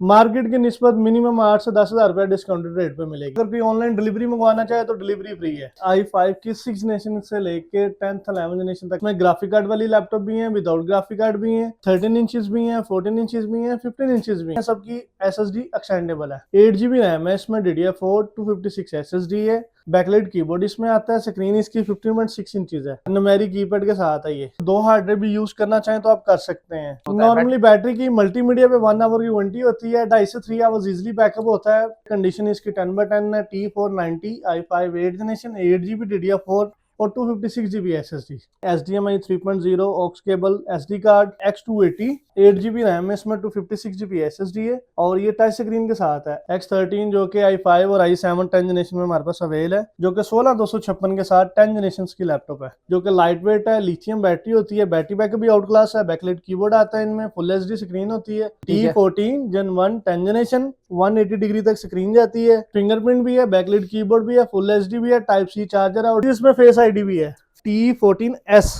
Market की निस्बत minimum 8 से 10,000 रुपए डिस्काउंटेड रेट पे मिलेगी। अगर कोई ऑनलाइन डिलीवरी मंगवाना चाहे तो डिलीवरी फ्री है। i5 की 6 जनरेशन से लेके 10th 11 जनरेशन तक में ग्राफिक कार्ड वाली लैपटॉप भी है, विदाउट ग्राफिक कार्ड भी है, 13 इंचेस भी है, 14 इंचेस भी है, 15 इंचेस भी है। सबकी SSD एक्सटेंडेबल है। 8GB रैम है इसमें, DDR4 256 SSD है। बैकलाइट कीबोर्ड इसमें आता है। स्क्रीन इसकी 15.6 इंचेस है। न्यूमेरिक कीपैड के साथ है। ये 2 हार्ड ड्राइव भी यूज करना चाहें तो आप कर सकते हैं। नॉर्मली बैटरी की मल्टीमीडिया पे 1 आवर की वारंटी होती है। 2.5 से 3 आवर्स इजिली बैकअप होता है। कंडीशन इसकी 10/10 है। T490 i5 8 generation 8GB DDR4 और 256GB SSD, HDMI 3.0 aux cable, SD card, X280, 8GB RAM है इसमें, 256GB SSD है और ये टच स्क्रीन के साथ है। X13 जो कि i5 और i7 10 जनरेशन में हमारे पास अवेल है, जो कि 16256 के साथ 10 जनरेशन की लैपटॉप है, जो कि लाइट वेट है। लिथियम बैटरी होती है। बैटरी बैकअप भी आउट क्लास है। बैकलाइट कीबोर्ड आता है इनमें। फुल HD स्क्रीन होती है। T14 Gen 1 10 जनरेशन 180 डिग्री तक स्क्रीन जाती है। फिंगरप्रिंट भी है, बैकलाइट कीबोर्ड भी है, फुल HD भी है, Type-C चार्जर है और इसमें फेस ID भी है। T14S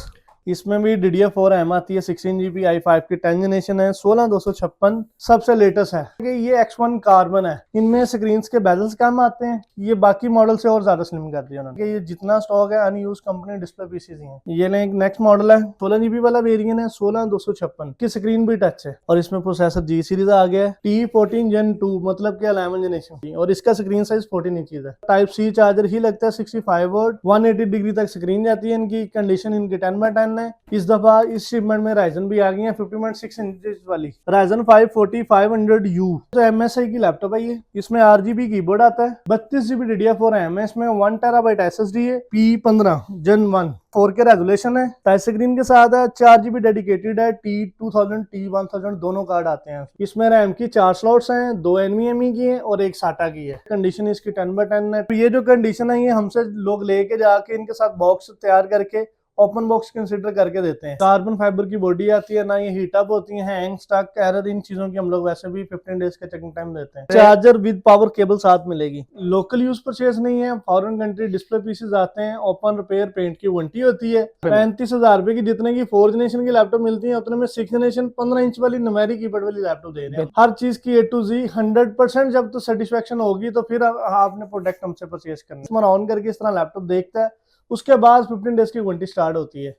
इसमें भी DDR4 रैम आती है। 16GB i5 की 10 जनरेशन है। 16256 सबसे लेटेस्ट है। ये X1 कार्बन है। इनमें स्क्रीन के बेजल्स कम आते हैं। ये बाकी मॉडल से और ज्यादा स्लिम कर दिया उन्होंने। ये जितना स्टॉक है अनयूज कंपनी डिस्प्ले पीसीज ही है। ये एक नेक्स्ट मॉडल है। 16GB वाला वेरिएंट है। 16256 की स्क्रीन भी टच है और इसमें प्रोसेसर G सीरीज आ गया है। T14 Gen 2 मतलब कि 11 जनरेशन और इसका स्क्रीन साइज 14 इंचेस है। Type-C चार्जर ही लगता है। 65 वोल्ट 180 डिग्री तक स्क्रीन जाती है। इनकी कंडीशन इनकी 10/10 है। इस दफा इस शिपमेंट में राइजन भी आ गई है 50.6 इंचेस वाली राइजन 540/500U। तो MSI की लैपटॉप है ये। इसमें RGB कीबोर्ड आता है। 32GB DDR4 रैम है इसमें। 1TB SSD है। P15 Gen 1 4K रेजोल्यूशन है। टच स्क्रीन के साथ है। 4GB डेडिकेटेड है। T2000 T1000 दोनों कार्ड आते हैं। इसमें रैम की 4 स्लॉट्स हैं, 2 NVMe की है और एक SATA की है। कंडीशन इसकी 10/10 है। तो ये जो कंडीशन है ये हमसे लोग लेके जाके इनके साथ बॉक्स तैयार करके ओपन बॉक्स कंसीडर करके देते हैं। कार्बन फाइबर की बॉडी आती है, ना ये हीट अप होती है, हैंग स्टक एरर, इन चीजों की हम लोग वैसे भी 15 डेज का चेकिंग टाइम देते हैं। चार्जर विद पावर केबल साथ मिलेगी। लोकल यूज परचेज नहीं है। फॉरेन कंट्री डिस्प्ले पीसेज आते हैं। ओपन रिपेयर पेंट की वारंटी होती है। 35,000 रुपए की जितने की 4 जनरेशन की लैपटॉप मिलती है उतने में 6 जनरेशन 15 इंच वाली न्यूमेरिक कीपैड वाली लैपटॉप दे रहे हैं। हर चीज की A to Z 100% जब तो सेटिस्फेक्शन होगी तो फिर आपने प्रोडक्ट हमसे परचेज करना है। ऑन करके इस तरह लैपटॉप देखता है, उसके बाद 15 डेज की वारंटी स्टार्ट होती है।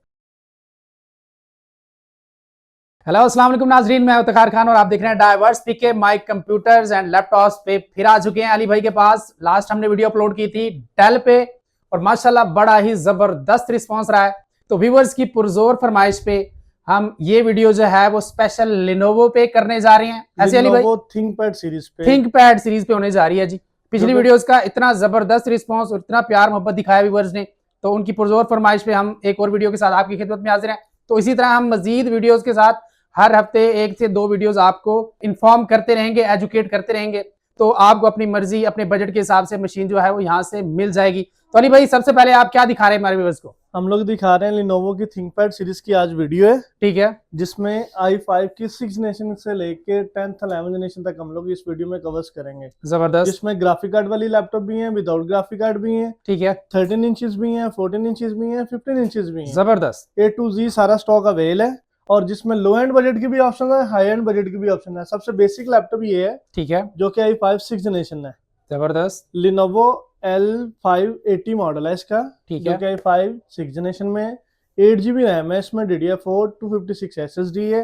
हेलो अस्सलाम वालेकुम नाजरीन, मैं इफ्तिखार खान और आप देख रहे हैं diverse PK Mike computers and laptops पे फिर आ चुके हैं अली भाई के पास। लास्ट हमने वीडियो अपलोड की थी डेल पे और माशाल्लाह बड़ा ही जबरदस्त रिस्पांस रहा है। तो व्यूअर्स की पुरजोर फरमाइश पे हम ये वीडियो जो है वो स्पेशल लिनोवो पे करने जा रहे हैं। ऐसे अली भाई थिंकपैड सीरीज पे होने जा रही है जी। पिछली वीडियोस का इतना जबरदस्त रिस्पांस और इतना प्यार मोहब्बत दिखाया व्यूअर्स ने, तो उनकी पुरजोर फरमाइश पे हम एक और वीडियो के साथ आपकी खिदमत में हाजिर हैं। तो इसी तरह हम मजीद वीडियोस के साथ हर हफ्ते 1 से 2 वीडियोस आपको इन्फॉर्म करते रहेंगे, एजुकेट करते रहेंगे। तो आपको अपनी मर्जी अपने बजट के हिसाब से मशीन जो है वो यहाँ से मिल जाएगी। तो अली भाई सबसे पहले आप क्या दिखा रहे हैं हमारे व्यूअर्स को? हम लोग दिखा रहे हैं लिनोवो की थिंकपैड सीरीज की आज वीडियो है। ठीक है, जिसमें i5 की 6 जनरेशन से लेके 10th 11 जनरेशन तक हम लोग इस वीडियो में कवर्स करेंगे। जबरदस्त। जिसमें ग्राफिक कार्ड वाली लैपटॉप भी है, विदाउट ग्राफिक कार्ड भी है। ठीक है, 13 इंचेस भी है, 14 इंचेस भी है, 15 इंचेस भी है। जबरदस्त। A to Z सारा स्टॉक अवेल है और जिसमें लो एंड बजट की भी ऑप्शन है, हाई एंड बजट की भी ऑप्शन है। सबसे बेसिक लैपटॉप ये है, ठीक है, जो कि i5 6 जनरेशन है। जबरदस्त। लिनोवो L580 मॉडल है इसका, ठीक जो है, कि i5 6 जनरेशन में 8GB रैम है इसमें, DDR4 256 SSD है।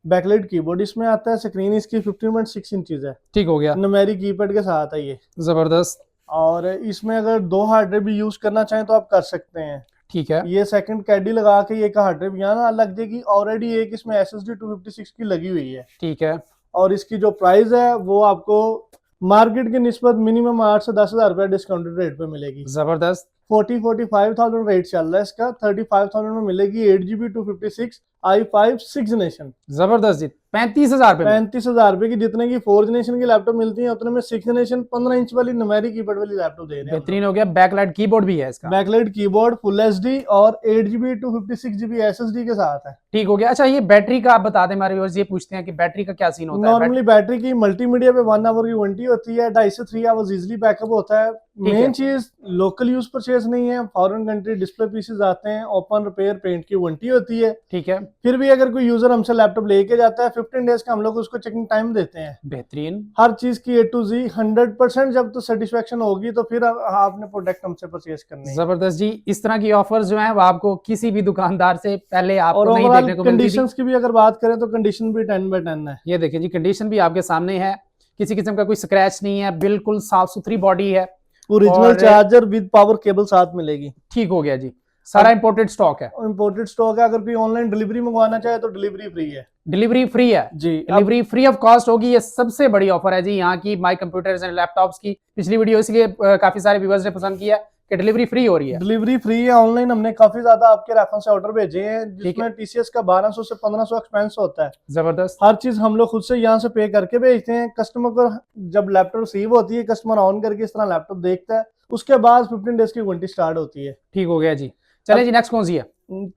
बैकलाइट कीबोर्ड इसमें आता है। स्क्रीन इसकी 15.6 इंचेस है। ठीक हो गया, न्यूमेरिक कीपैड के साथ है ये। जबरदस्त। और इसमें अगर 2 हार्ड ड्राइव भी यूज करना चाहें तो आप कर सकते हैं। ठीक है, ये सेकंड कैडी लगा के एक हार्ड ड्राइव यहाँ ना लग जाएगी। ऑलरेडी एक इसमें SSD 256 की लगी हुई है। ठीक है। और इसकी जो प्राइस है वो आपको मार्केट की निस्बत मिनिमम 8 से 10,000 रुपए डिस्काउंटेड रेट पे मिलेगी। जबरदस्त। 45,000 रेट चल रहा है इसका। 35,000 में मिलेगी 8GB 256 i5 6 जनरेशन। जबरदस्त जी, 35,000 रुपए में। 35,000 रुपए की जितने की 4 जनरेशन की लैपटॉप मिलती है उतने में 6 जनरेशन 15 इंच वाली न्यूमेरिक कीपैड वाली लैपटॉप दे रहे हैं। बेहतरीन हो गया। बैकलाइट कीबोर्ड भी है इसका। बैकलाइट कीबोर्ड, फुल HD और 8GB 256GB SSD के साथ है। ठीक हो गया। अच्छा ये बैटरी का आप बता दें, हमारे व्यूअर्स ये पूछते हैं कि बैटरी का क्या सीन होता है? नॉर्मली बैटरी की मल्टीमीडिया पे 1 आवर की वारंटी होती है। 2.5 से 3 आवर्स इजिली बैकअप होता है। ठीक है। मेन चीज लोकल यूज परचेज नहीं है, फॉरेन कंट्री डिस्प्ले पीसेस आते हैं, ओपन रिपेयर पेंट की वारंटी होती है। ठीक है, फिर भी अगर कोई यूजर हमसे लैपटॉप लेके जाता है 15 डेज का हम लोग उसको चेकिंग टाइम देते हैं। बेहतरीन, हर चीज की A to Z 100% जब तो सेटिस्फेक्शन होगी तो फिर आपने प्रोडक्ट हमसे परचेज करनी है। जबरदस्त जी। इस तरह की ऑफर्स जो हैं वो आपको किसी भी दुकानदार से पहले और आपको नहीं ओवरऑल देखने को मिलती थी। कंडीशंस की भी अगर बात करें तो कंडीशन भी 10/10 है। ये देखिए जी, कंडीशन भी आपके सामने है, किसी किस्म का कोई स्क्रैच नहीं है, बिल्कुल साफ सुथरी बॉडी है। ओरिजिनल और चार्जर विद पावर केबल साथ मिलेगी। ठीक हो गया जी, सारा इंपोर्टेड स्टॉक है, इंपोर्टेड स्टॉक है। अगर कोई ऑनलाइन डिलीवरी मंगवाना चाहे तो डिलीवरी फ्री है डिलीवरी फ्री है जी। डिलीवरी फ्री ऑफ कॉस्ट होगी। ये सबसे बड़ी ऑफर है जी यहाँ की माई कंप्यूटर्स एंड लैपटॉप्स की। पिछली वीडियो इसलिए काफी सारे व्यूअर्स ने पसंद किया कि डिलीवरी फ्री हो रही है। डिलीवरी फ्री है। ऑनलाइन हमने काफी ज्यादा आपके रेफरेंस से ऑर्डर भेजे हैं जिसमें TCS का 1200 से 1500 एक्सपेंस होता है। जबरदस्त, हर चीज हम लोग खुद से यहाँ से पे करके भेजते हैं कस्टमर को। जब लैपटॉप रिसीव होती है कस्टमर ऑन करके इस तरह लैपटॉप देखता है, उसके बाद 15 डेज की वारंटी स्टार्ट होती है। ठीक हो गया जी। चले जी, नेक्स्ट कौन सी है?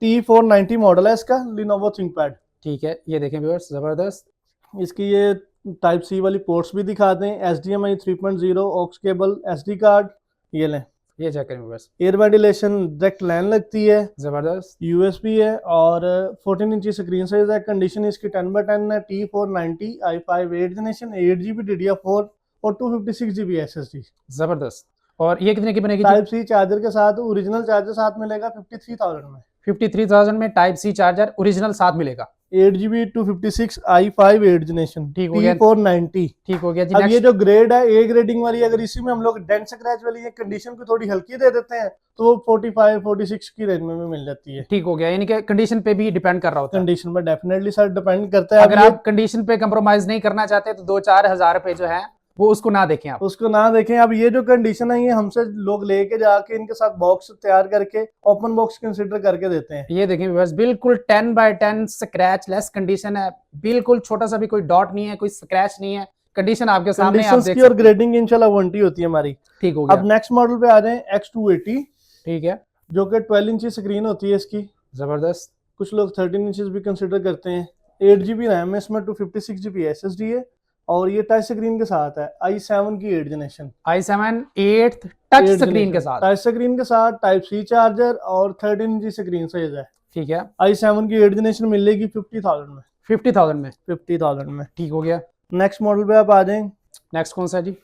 T490 मॉडल है इसका, Lenovo ThinkPad। ठीक है, ये देखें व्यूअर्स, जबरदस्त, इसकी ये टाइप सी वाली पोर्ट्स भी दिखा दें, HDMI 3.0, aux cable, SD card, ये लें। ये चेक करें viewers, air ventilation direct line लगती है, जबरदस्त, USB है और 14 इंची स्क्रीन साइज है। कंडीशन इसकी 10/10 है। T490 i5 8th generation, 8GB DDR4 और 256GB SSD। जबरदस्त। और ये कितने की बनेगी? टाइप सी चार्जर के साथ, ओरिजिनल चार्जर साथ मिलेगा 53,000 में। 53,000 में टाइप सी चार्जर ओरिजिनल साथ मिलेगा। 8GB 256 i5 8th जनरेशन, ठीक हो गया। T490। ठीक हो गया जी। अब ये नेक्स्ट, जो ग्रेड है A ग्रेडिंग वाली, अगर इसी में हम लोग डेंट स्क्रैच वाली ये कंडीशन को थोड़ी हल्की दे देते हैं तो वो 45-46 की रेंज में मिल जाती है। ठीक हो गया, यानी कि कंडीशन पे भी डिपेंड कर रहा होता है। कंडीशन पर डेफिनेटली सर डिपेंड करता है। अगर आप कंडीशन पे कंप्रोमाइज नहीं करना चाहते तो 2-4 हजार रुपए जो है वो उसको ना देखें आप। उसको ना देखें। अब ये जो कंडीशन है ये हमसे लोग लेके जाके इनके साथ बॉक्स तैयार करके ओपन बॉक्स कंसीडर करके देते हैं। ये देखें बस, बिल्कुल 10/10 स्क्रैच लेस कंडीशन है, बिल्कुल छोटा सा भी कोई डॉट नहीं है, कोई स्क्रैच नहीं है। कंडीशन आपके सामने, आप कंडीशंस देख की और सकते हैं। ग्रेडिंग की इंशाल्लाह वारंटी होती है हमारी। ठीक हो अब गया, नेक्स्ट मॉडल पे आ जाए, X280, ठीक है, जो कि 12 इंची स्क्रीन होती है इसकी। जबरदस्त, कुछ लोग 13 इंचेस भी कंसिडर करते हैं। 8GB रैम है इसमें, 256GB SSD है और ये टच स्क्रीन के साथ है। i7 की 8th generation, i7 8th touch screen के साथ। टच स्क्रीन के साथ टाइप सी चार्जर और 13 इंची स्क्रीन साइज है। ठीक है, i7 की 8th जनरेशन मिलेगी 50,000 में। 50,000 में। 50,000 में। ठीक हो गया, नेक्स्ट मॉडल पे आप आ जाएं, नेक्स्ट कौन सा जी?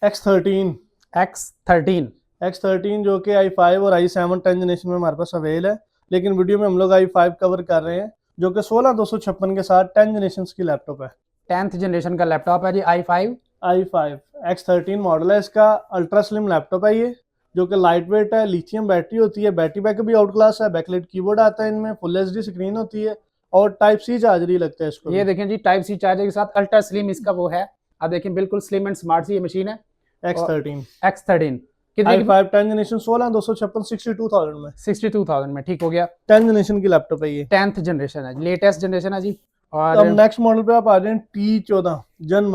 X13। X13, X13 जो कि i5 और i7 10th जनरेशन में हमारे पास अवेल है, लेकिन वीडियो में हम लोग i5 कवर कर रहे हैं जो कि 16256 के साथ 10th जनरेशन की लैपटॉप है। 10th जनरेशन का लैपटॉप है जी, i5 X13 मॉडल है इसका। अल्ट्रा स्लिम लैपटॉप है ये, जो कि लाइट वेट है, लिथियम बैटरी होती है, बैटरी बैकअप भी आउट क्लास है, बैकलाइट कीबोर्ड आता है इनमें, फुल HD स्क्रीन होती है और टाइप सी चार्जर ही लगता है इसको। ये देखें जी, टाइप सी चार्जर के साथ अल्ट्रा स्लिम इसका वो है। आप देखें, बिल्कुल स्लिम एंड स्मार्ट सी ये मशीन है। X13 कितने की? i5 10th जनरेशन 16256 62,000 में। 62,000 में। ठीक हो गया, 10th जनरेशन की लैपटॉप है ये। 10th जनरेशन है, लेटेस्ट जनरेशन है जी। और अब नेक्स्ट मॉडल पे आप आ जाए, T14 Gen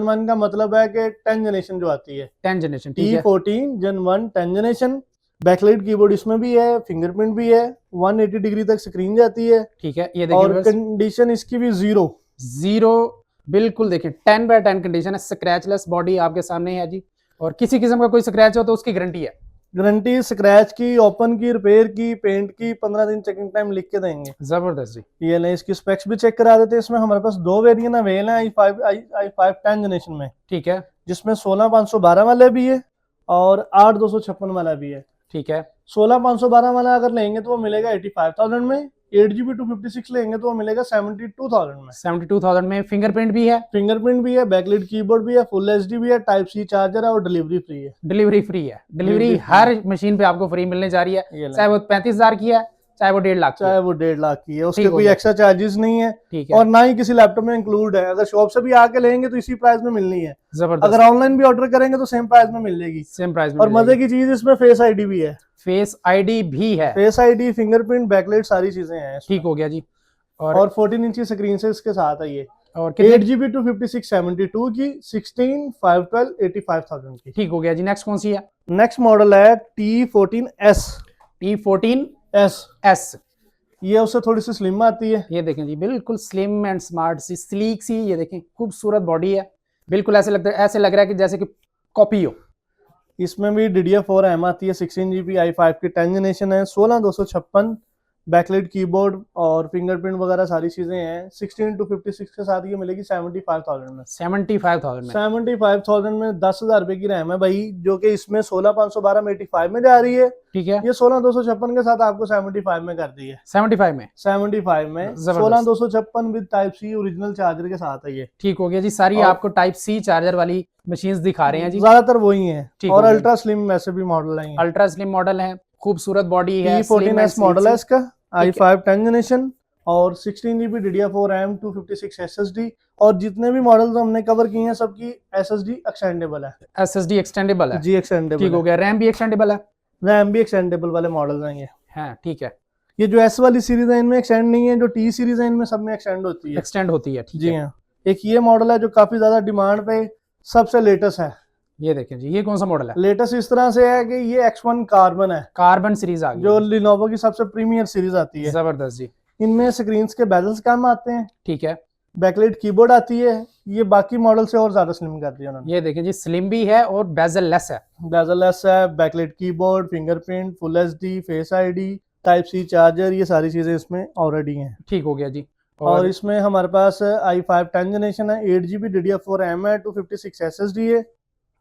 1 का मतलब है कि 10th जनरेशन जो आती है। 10th जनरेशन, ठीक है, T14 Gen 1 10th generation. Backlight keyboard इसमें भी है, फिंगरप्रिंट भी है, 180 डिग्री तक स्क्रीन जाती है ठीक है। ये और देखिए कंडीशन इसकी भी जीरो, बिल्कुल देखिए 10/10 कंडीशन है, स्क्रैचलेस बॉडी आपके सामने है जी। और किसी किस्म का कोई स्क्रैच हो तो उसकी गारंटी है। गारंटी स्क्रैच की, ओपन की, रिपेयर की, पेंट की 15 दिन चेकिंग टाइम लिख के देंगे। जबरदस्त जी। ये नहीं, इसकी स्पेक्स भी चेक करा देते हैं। इसमें हमारे पास 2 वेरिएंट अवेल हैं i5 10th जनरेशन में, ठीक है, जिसमें 16512 वाला भी है और 8256 वाला भी है। ठीक है, 16512 वाला अगर लेंगे तो वो मिलेगा 85,000 में। 8GB 256 लेंगे तो वो मिलेगा 72,000 में। 72,000 में। फिंगरप्रिंट भी है, फिंगरप्रिंट भी है, बैकलाइट कीबोर्ड भी है, फुल HD भी है, टाइप सी चार्जर है और डिलीवरी फ्री है। डिलीवरी फ्री है। डिलीवरी Delivery हर मशीन पे आपको फ्री मिलने जा रही है, ये चाहे वो 35,000 की है, चाहे वो 1.5 लाख की है। चाहे वो 1.5 लाख की है, उसके ठीक हो कोई गया। एक्स्ट्रा चार्जेस नहीं है ठीक है, और ना ही किसी लैपटॉप में इंक्लूड है। अगर शॉप से भी आके लेंगे तो इसी प्राइस में मिलनी है। जबरदस्त, अगर ऑनलाइन भी ऑर्डर करेंगे तो सेम प्राइस में मिल जाएगी। सेम प्राइस में और मजे की चीज इसमें फेस आईडी भी है। फेस आईडी भी है। फेस आईडी, फिंगरप्रिंट, बैकलाइट सारी चीजें हैं इसमें। ठीक हो गया जी। और 14 इंची स्क्रीन से इसके साथ है ये। और कितने? 8GB 256 72 की, 16 512 85,000 की। ठीक हो गया जी। नेक्स्ट कौन सी है? नेक्स्ट मॉडल है T14S। T14S, ये उससे थोड़ी सी स्लिम आती है। ये देखें जी, बिल्कुल स्लिम एंड स्मार्ट सी, स्लीक सी, ये देखें खूबसूरत बॉडी है। बिल्कुल ऐसे लग रहा है कि जैसे कि कॉपी हो। इसमें भी DDR4 रैम आती है, 16 GB i5 की 10 जनरेशन है, 16256 बैकलाइट कीबोर्ड और फिंगरप्रिंट वगैरह सारी चीजें हैं। 16 to 56 के साथ ये मिलेगी 75,000 में। 75,000 में 75,000 में 10,000 रुपए की रैम है भाई, जो कि इसमें 16512 में 85 में जा रही है। ठीक है, ये 16256 के साथ आपको 75 में कर दी है। 75 में 75 में जबरदस्त। 16256 with type C original charger के साथ है ये। ठीक हो गया जी। सारी और- आपको टाइप सी चार्जर वाली मशीन्स दिखा रहे हैं जी। ज्यादातर वही है ठीक और हो गया। अल्ट्रा स्लिम वैसे भी मॉडल है। अल्ट्रा स्लिम मॉडल है, खूबसूरत बॉडी है, T14S मॉडल है इसका, ठीक i5 10 जनरेशन और 16 GB DDR4 रैम 256 SSD। और जितने भी मॉडल्स हमने कवर किए हैं सबकी SSD एक्सटेंडेबल है, SSD एक्सटेंडेबल है। जी एक्सटेंडेबल। ठीक हो गया। रैम भी एक्सटेंडेबल है। रैम भी एक्सटेंडेबल वाले मॉडल्स हैं ये। हाँ ठीक है, ये जो S वाली सीरीज है इनमें एक्सटेंड नहीं है, जो T सीरीज है इनमें सब में एक्सटेंड होती है। एक्सटेंड होती है। ठीक जी है, हाँ। एक ये मॉडल है जो काफी ज्यादा डिमांड पे सबसे लेटेस्ट है। ये देखें जी, ये कौन सा मॉडल है? लेटेस्ट इस तरह से है कि ये X1 कार्बन है, कार्बन सीरीज आ गई जो है। लिनोवो की सबसे प्रीमियर सीरीज आती है। जबरदस्त जी। इनमें स्क्रीन के बेजल्स कम आते हैं, ठीक है, बैकलाइट कीबोर्ड आती है। ये बाकी मॉडल से और ज्यादा स्लिम कर दिया उन्होंने। ये देखें जी, स्लिम भी है और बेजल लेस है। बेजल लेस है, backlight keyboard, fingerprint, full HD, face ID, type C charger, ये सारी चीजें इसमें ऑलरेडी हैं। ठीक हो गया जी। और इसमें हमारे पास i5 10 जनरेशन है, 8 GB DDR4 रैम है, 256 SSD है।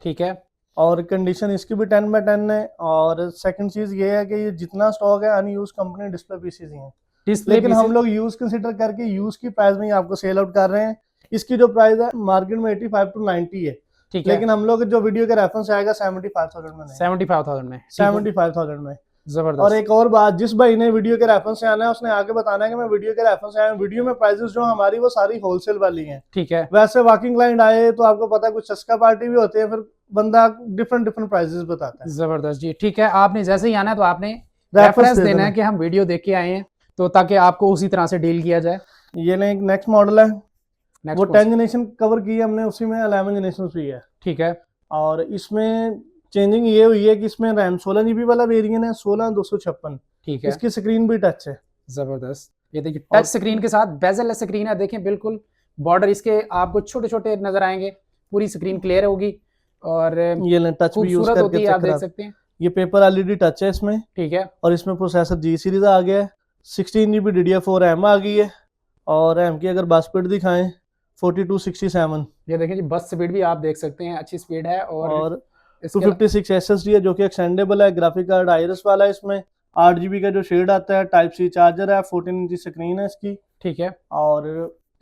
ठीक है, और कंडीशन इसकी भी 10/10 है। और सेकंड चीज ये है कि ये जितना स्टॉक है अनयूज कंपनी डिस्प्ले पीसीज ही हैं, डिस्प्ले लेकिन हम लोग यूज कंसिडर करके यूज की प्राइस में ही आपको सेल आउट कर रहे हैं। इसकी जो प्राइस है मार्केट में 85 to 90 है, ठीक है, लेकिन हम लोग जो वीडियो के रेफरेंस आएगा 75,000 में नहीं, 75,000 में। ठीक हो- 75,000 में। जबरदस्त। और एक और बात, जिस भाई ने वीडियो के रेफरेंस से आना है उसने आगे बताना है कि मैं वीडियो के रेफरेंस से आया हूं। वीडियो में प्राइसेस जो हमारी वो सारी होलसेल वाली हैं। ठीक है, वैसे वर्किंग क्लाइंट आए तो आपको पता है कुछ सस्ता पार्टी भी होते हैं, फिर बंदा डिफरेंट डिफरेंट प्राइसेस बताता है। जबरदस्त जी। ठीक है, आपने जैसे ही आना है तो आपने रेफरेंस रेफरेंस दे देना देना है कि हम वीडियो देख के आए हैं, तो ताकि आपको उसी तरह से डील किया जाए। ये नेक्स्ट मॉडल है, वो नेक्स्ट 10 जनरेशन कवर की है हमने, उसी में 11 जनरेशन भी है। ठीक है, और इसमें चेंजिंग ये हुई है कि इसमें रैम 16 GB वाला वेरिएंट है, 16256। ठीक है, इसकी स्क्रीन भी टच है। जबरदस्त। ये देखिए और- टच स्क्रीन के साथ बेजल स्क्रीन है, देखें बिल्कुल बॉर्डर इसके आपको छोटे छोटे नजर आएंगे, पूरी स्क्रीन क्लियर होगी और ये टच भी यूज खूबसूरत होती करके है, आप चेक देख करा। सकते हैं। ये पेपर एलईडी टच है इसमें। ठीक है, और इसमें प्रोसेसर G सीरीज आ गया है, 16 GB DDR4 रैम आ गई है। और रैम की अगर बस स्पीड दिखाएं 4267 ये देखें जी, बस स्पीड भी आप देख सकते हैं, अच्छी स्पीड है। और इसके 256 SSD है जो कि एक्सटेंडेबल है। ग्राफिक कार्ड आइरिस वाला है, इसमें 8 GB का जो शेड आता है, टाइप सी चार्जर है, 14 इंच स्क्रीन है इसकी। ठीक है, और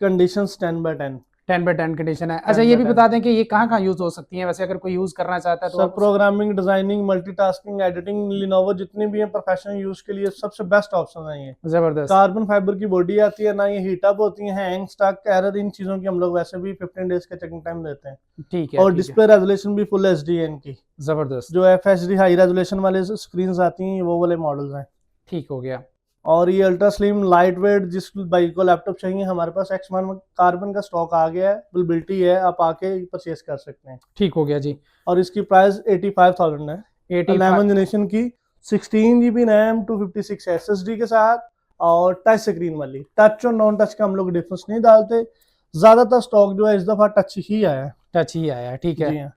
कंडीशंस 10/10। 10/10 कंडीशन है। अच्छा, ये भी 10/10 बता दें कि ये कहाँ कहाँ यूज हो सकती है वैसे, अगर कोई यूज करना चाहता है तो सर आप- programming, designing, multitasking, editing, Lenovo जितनी भी है प्रोफेशनल यूज के लिए सबसे बेस्ट ऑप्शन है ये। जबरदस्त। कार्बन फाइबर की बॉडी आती है, ना ये हीट अप होती है, हैंग, स्टक, एरर, इन चीजों की हम लोग वैसे भी 15 डेज का चेकिंग टाइम देते हैं। ठीक है, और ठीक है, डिस्प्ले रेजोल्यूशन भी फुल एचडी है इनकी। जबरदस्त। जो FHD हाई रेजोल्यूशन वाले स्क्रीन आती हैं वो वाले मॉडल्स हैं। ठीक हो गया। और ये अल्ट्रा स्लिम लाइट वेट, जिस भाई को लैपटॉप चाहिए हमारे पास X1 कार्बन का स्टॉक आ गया है, अवेलेबिलिटी है, आप आके परचेस कर सकते हैं। ठीक हो गया जी। और इसकी प्राइस 85,000 है। 11 जनरेशन की 16 GB रैम 256 SSD के साथ और टच स्क्रीन वाली। टच और नॉन टच का हम लोग डिफरेंस नहीं डालते, ज्यादातर स्टॉक जो है इस दफा टच ही आया है। टच ही आया है। ठीक है, जी हाँ।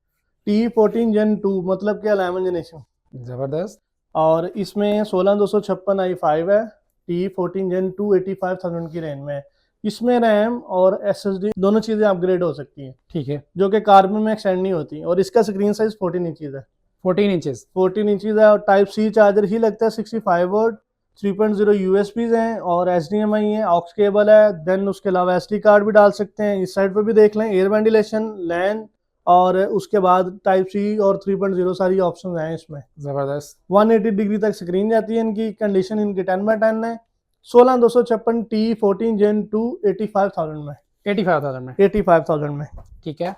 T14 Gen 2 मतलब कि 11 जनरेशन। जबरदस्त। और इसमें 16256 i5 है, T14 Gen 2 85,000 की रेंज में है। इसमें रैम और SSD दोनों चीजें अपग्रेड हो सकती हैं, ठीक है, जो कि कार्बन में एक्सटेंड नहीं होती। और इसका स्क्रीन साइज 14 इंचेस है। 14 इंचेस। 14 इंचेस है और टाइप सी चार्जर ही लगता है, 65 वोल्ट, 3.0 USBs हैं और HDMI है, ऑक्स केबल है। देन उसके अलावा SD कार्ड भी डाल सकते हैं। इस साइड पे भी देख लें, एयर वेंटिलेशन, लैन और उसके बाद टाइप सी और 3.0 सारी ऑप्शन हैं इसमें। जबरदस्त। 180 डिग्री तक स्क्रीन जाती है इनकी। कंडीशन इनकी 10/10 है। 16256 T14 Gen 2 85,000 में। 85,000 में। 85,000 में। ठीक है,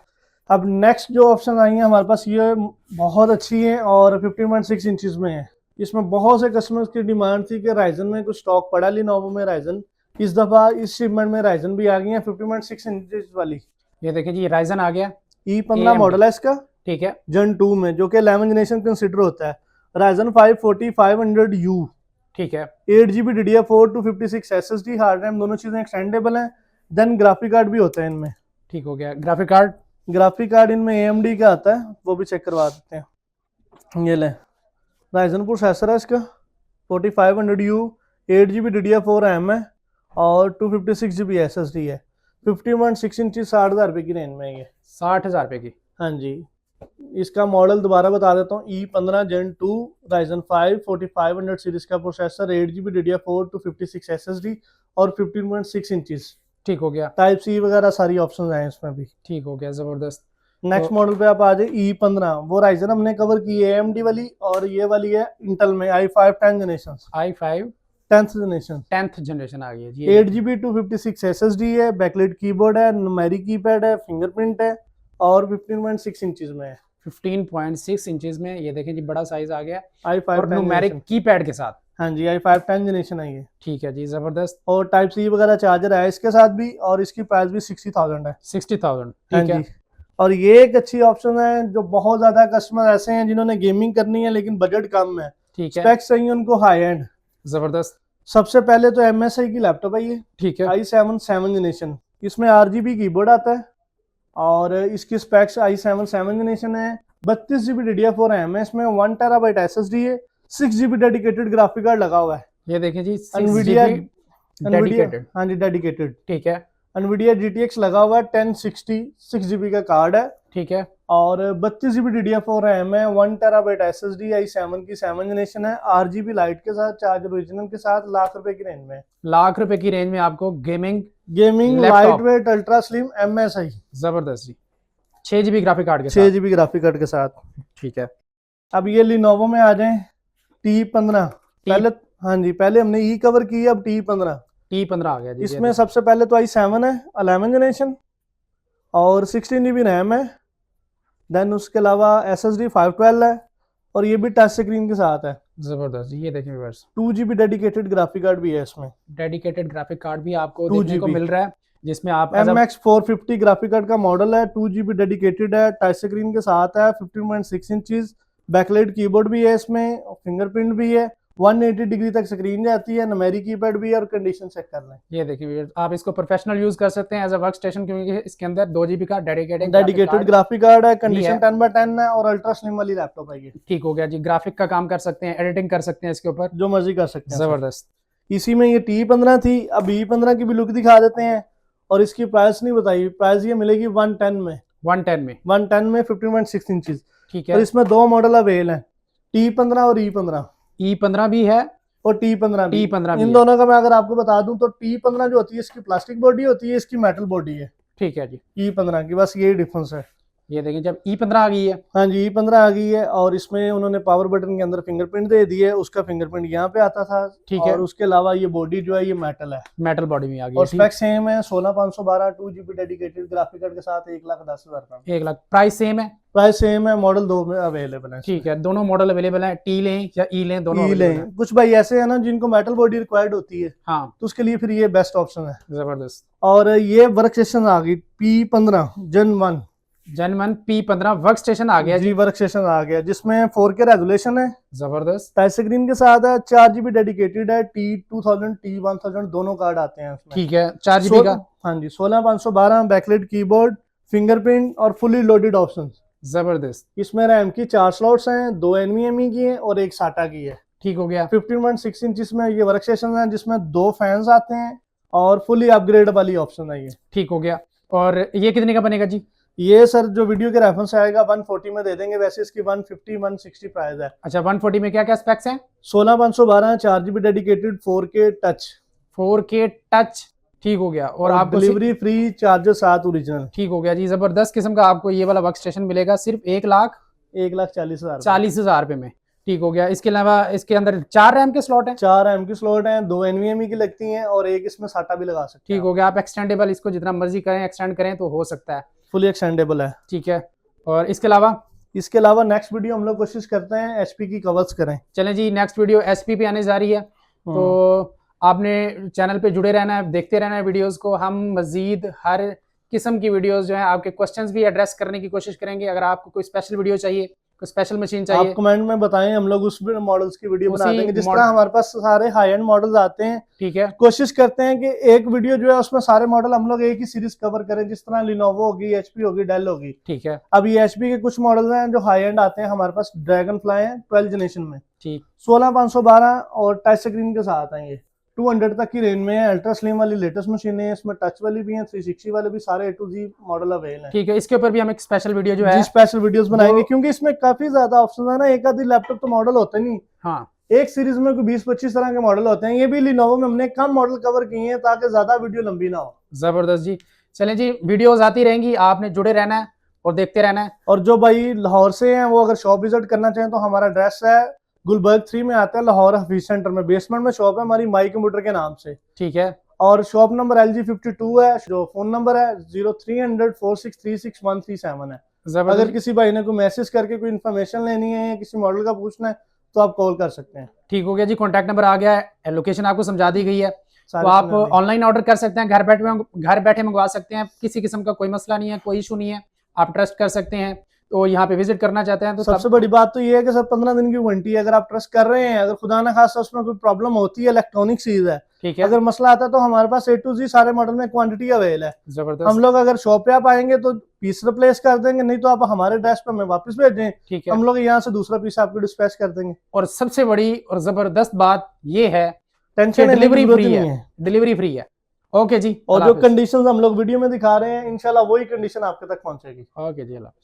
अब नेक्स्ट जो ऑप्शन आई है हमारे पास, ये बहुत अच्छी है और 15.6 इंचेस में है। इसमें बहुत से कस्टमर्स की डिमांड थी कि राइजन में कुछ स्टॉक पड़ा, लिनोवो में राइजन। इस दफा इस शिपमेंट में राइजन भी आ गई है 15.6 इंचेस वाली। ये देखिए जी, राइजन आ गया। E15 AMD मॉडल है इसका, ठीक है, Gen 2 में, जो कि 11 जनरेशन कंसिडर होता है। राइजन 5 4500U, ठीक है, 8 GB DDR4 256 SSD, hard RAM, दोनों चीजें एक्सटेंडेबल हैं। देन ग्राफिक कार्ड भी होता है इनमें। ठीक हो गया। ग्राफिक कार्ड ग्राफिक कार्ड इनमें AMD का आता है, वो भी चेक करवा देते हैं। ये ले राइजन प्रोसेसर है इसका 4500U, 8GB DDR4 रैम है और 256GB SSD है। 15.6 इंच 60,000 रुपये की रेंज में है ये। 60,000 रुपये की। हाँ जी। इसका मॉडल दोबारा बता देता हूँ, E15 Gen 2 Ryzen 5 4500 सीरीज का प्रोसेसर, 8GB DDR4 256 SSD और 15.6 इंचेस। ठीक हो गया। टाइप सी वगैरह सारी ऑप्शंस हैं इसमें भी। ठीक हो गया, जबरदस्त। नेक्स्ट मॉडल पे आप आ जाए E15, वो राइजन हमने कवर की है AMD वाली, और ये वाली है इंटेल में i5 10 generation. i5 10th generation 10th generation आ गई है जी। 8GB 256 SSD है, बैकलाइट कीबोर्ड है, न्यूमेरिक कीपैड है, फिंगरप्रिंट है और 15.6 इंचेस में है। 15.6 इंचेस में, ये देखें जी बड़ा साइज आ गया i5 और न्यूमेरिक कीपैड के साथ। हाँ जी, i5 10 जनरेशन है ये। ठीक है जी, जबरदस्त। और टाइप सी वगैरह चार्जर है इसके साथ भी, और इसकी प्राइस भी 60,000 है। 60,000। हाँ ठीक है। जी। और ये एक अच्छी ऑप्शन है, जो बहुत ज्यादा कस्टमर ऐसे हैं जिन्होंने गेमिंग करनी है लेकिन बजट कम है, ठीक है, स्पेक्स चाहिए उनको हाई एंड। जबरदस्त। सबसे पहले तो MSI की लैपटॉप है ये, ठीक है, i7 7 जनरेशन। इसमें RGB कीबोर्ड आता है और इसकी स्पेक्स i7 7 जनरेशन है। 32GB DDR4 रैम है इसमें, 1 TB SSD है, 6GB डेडिकेटेड ग्राफिक कार्ड लगा हुआ है। ये देखें जी, NVIDIA 6GB डेडिकेटेड। हाँ जी, डेडिकेटेड। ठीक है, NVIDIA GTX लगा हुआ है, 1060 6GB का कार्ड है ठीक है, और 32GB DDR4 रैम है, 1 TB SSD, i7 की 7 जनरेशन है, RGB लाइट के साथ, चार्जर ओरिजिनल के साथ, लाख रुपए की रेंज में। लाख रुपए की रेंज में आपको gaming light laptop. Weight ultra slim MSI, जबरदस्त जी। 6GB ग्राफिक कार्ड के साथ। 6GB ग्राफिक कार्ड के साथ। ठीक है। अब ये लिनोवो में आ जाए T15। पहले हाँ जी, पहले हमने ई कवर की, अब T15। T15 आ गया जी। इसमें सबसे पहले तो i7 है 11 जनरेशन और 16GB रैम है। देन उसके अलावा SSD 512 है और ये भी टच स्क्रीन के साथ है। जबरदस्त जी, ये देखें viewers, 2GB dedicated graphic card भी है इसमें। डेडिकेटेड ग्राफिक कार्ड भी आपको 2 देखने को GB मिल रहा है, जिसमें आप MX 450 ग्राफिक कार्ड का मॉडल है, 2GB डेडिकेटेड है, टच स्क्रीन के साथ है, 15.6 इंचेस, बैकलाइट कीबोर्ड भी है इसमें, फिंगरप्रिंट भी है, 180 डिग्री तक स्क्रीन जाती है, न्यूमेरिक कीपैड भी है और कंडीशन चेक कर लें। ये देखिए व्यूअर्स, आप इसको प्रोफेशनल यूज कर सकते हैं एज अ वर्क स्टेशन, क्योंकि इसके अंदर 2GB का डेडिकेटेड ग्राफिक कार्ड है, कंडीशन 10/10 है और अल्ट्रा स्लिम वाली लैपटॉप है ये। ठीक हो गया जी। ग्राफिक का काम कर सकते हैं, एडिटिंग कर सकते हैं इसके ऊपर, जो मर्जी कर सकते हैं। जबरदस्त। इसी में ये T15 थी, अब E15 की भी लुक दिखा देते हैं और इसकी प्राइस नहीं बताई। प्राइस ये मिलेगी 110 में। 110 में 15.6 इंचेस। ठीक है। और इसमें दो मॉडल अवेल हैं, T15 और E15। E15 भी है और T15 भी। T15 भी इन है। दोनों का मैं अगर आपको बता दूं तो T15 जो होती है इसकी प्लास्टिक बॉडी होती है, इसकी मेटल बॉडी है। ठीक है जी। E15 की बस यही डिफरेंस है। ये देखें, जब E15 आ गई है, हाँ जी, E15 आ गई है और इसमें उन्होंने पावर बटन के अंदर फिंगरप्रिंट दे दी है। उसका फिंगरप्रिंट यहाँ पे आता था। ठीक है। और उसके अलावा ये बॉडी जो है ये मेटल है, मेटल बॉडी में आ गई और है। ठीक, स्पेक सेम है, 16512 2GB डेडिकेटेड ग्राफिक कार्ड के साथ 1,10,000 का। 1 लाख। प्राइस सेम है। प्राइस सेम है, मॉडल दो में अवेलेबल है। ठीक है, दोनों मॉडल अवेलेबल है। टी लें या ई लें, दोनों ई अवेलेबल लें। हैं। कुछ भाई ऐसे है ना जिनको मेटल बॉडी रिक्वायर्ड होती है, हाँ, तो उसके लिए फिर ये बेस्ट ऑप्शन है। जबरदस्त। और ये वर्क स्टेशन आ गई P15 Gen 1 Gen 1 P15 work station आ गया जी। जी। वर्क स्टेशन आ गया जिसमें 4K रेजोल्यूशन है, जबरदस्त। टच स्क्रीन के साथ है, 4GB डेडिकेटेड है, T2000 T1000 दोनों कार्ड आते हैं उसमें। ठीक है, 4GB का। हाँ जी, 16512 बैकलाइट कीबोर्ड, फिंगरप्रिंट और फुली लोडेड ऑप्शन। जबरदस्त। इसमें रैम की 4 स्लॉट्स हैं, 2 NVMe की है और एक SATA की है। ठीक हो गया। 15.6 इंच में ये वर्क स्टेशन है जिसमें 2 फैंस आते हैं और फुली अपग्रेड वाली ऑप्शन है ये। ठीक हो गया। और ये कितने का बनेगा जी? ये सर जो वीडियो के रेफरेंस आएगा 140 में दे देंगे, वैसे इसकी 150 160 प्राइस है। अच्छा, 140 में क्या क्या स्पेक्स हैं? 16512 4GB dedicated 4K touch. 4K touch. ठीक हो गया। और आपको डिलीवरी फ्री, चार्जर साथ ओरिजिनल। ठीक हो गया जी, जबरदस्त किस्म का आपको ये वाला वर्क स्टेशन मिलेगा सिर्फ 1,40,000 1,40,000 रुपए में। ठीक हो गया। इसके अलावा इसके अंदर 4 रैम के स्लॉट हैं। 4 रैम की स्लॉट हैं, 2 NVMe की लगती हैं और एक इसमें SATA भी लगा सकते हैं। ठीक हो गया। आप एक्सटेंडेबल इसको जितना मर्जी करें, एक्सटेंड करें तो हो सकता है। फुली एक्सटेंडेबल है। ठीक है। और इसके अलावा नेक्स्ट वीडियो हम लोग कोशिश करते हैं HP की कवर्स करें। चलें जी, नेक्स्ट वीडियो SP पे आने जा रही है, तो आपने चैनल पे जुड़े रहना है, देखते रहना है वीडियोस को। हम मजीद हर किस्म की वीडियोस जो है आपके क्वेश्चंस भी एड्रेस करने की कोशिश करेंगे। अगर आपको कोई स्पेशल वीडियो चाहिए, कोई स्पेशल मशीन आप चाहिए कमेंट में बताएं, हम लोग उस मॉडल्स की वीडियो बना उसी देंगे। जिस मॉडल- तरह हमारे पास सारे हाई एंड मॉडल्स आते हैं, ठीक है, कोशिश करते हैं कि एक वीडियो जो है उसमें सारे मॉडल हम लोग एक ही सीरीज कवर करें। जिस तरह लिनोवो होगी, एचपी होगी, डेल होगी। ठीक है, अब ये एचपी के कुछ मॉडल्स हैं जो हाई एंड आते हैं हमारे पास, ड्रैगन फ्लाई है 12 जनरेशन में, ठीक 16512 और टच स्क्रीन के साथ हैं। ये 200 तक की रेंज में है। अल्ट्रा स्लिम वाली लेटेस्ट मशीनें हैं, इसमें टच वाली भी हैं, 360 वाले भी, सारे A to Z model available हैं। ठीक है। इसके ऊपर भी हम एक स्पेशल वीडियो जो है जी स्पेशल वीडियोस बनाएंगे, वो- क्योंकि इसमें काफी ज्यादा ऑप्शन है ना। एक आधी लैपटॉप तो मॉडल होते नहीं, हाँ एक सीरीज में कोई 20-25 तरह के मॉडल होते हैं। ये भी लिनोवो में हमने कम मॉडल कवर किए हैं ताकि ज्यादा वीडियो लंबी ना हो। जबरदस्त जी। चलें जी, वीडियोस आती रहेंगी, आपने जुड़े रहना है और देखते रहना है। और जो भाई लाहौर से हैं वो अगर शॉप विजिट करना चाहें तो हमारा एड्रेस है गुलबर्ग 3 में आता है, लाहौर हफीज सेंटर में, बेसमेंट में शॉप है हमारी, माई कंप्यूटर के नाम से। ठीक है, और शॉप नंबर LG52 है। जो फोन नंबर है 030046361337 है। जबरदस्त अगर जी। किसी भाई ने कोई मैसेज करके कोई इन्फॉर्मेशन लेनी है या किसी मॉडल का पूछना है तो आप कॉल कर सकते हैं। ठीक हो गया जी, कॉन्टैक्ट नंबर आ गया है, लोकेशन आपको समझा दी गई है, तो सारी आप सुना दी। ऑनलाइन ऑर्डर कर सकते हैं, घर बैठे मंगवा सकते हैं, किसी किस्म का कोई मसला नहीं है, कोई इशू नहीं है, आप ट्रस्ट कर सकते हैं। तो यहाँ पे विजिट करना चाहते हैं तो सबसे बड़ी बात तो ये है कि सर 15 दिन की वारंटी है। अगर आप ट्रस्ट कर रहे हैं, अगर खुदा ना खासा उसमें कोई प्रॉब्लम होती है, इलेक्ट्रॉनिक चीज है, ठीक है, अगर मसला आता है तो हमारे पास A to Z सारे मॉडल में क्वांटिटी अवेलेबल है। हम जबरदस्त, लोग अगर शॉप पे आप आएंगे तो पीस रिप्लेस कर देंगे, नहीं तो आप हमारे एड्रेस पे हमें वापस भेज दें, ठीक है। हम लोग यहाँ से दूसरा पीस आपको डिस्पैच कर देंगे। और सबसे बड़ी और जबरदस्त बात ये है टेंशन कि लेने की डिलीवरी जरूरत फ्री ही है, नहीं है। डिलीवरी फ्री है। ओके जी, और अल्लाह जो हाफिज। कंडीशंस हम लोग वीडियो में दिखा रहे हैं, इंशाल्लाह वही कंडीशन आपके तक पहुंचेगी। ओके जी, अल्लाह हाफिज।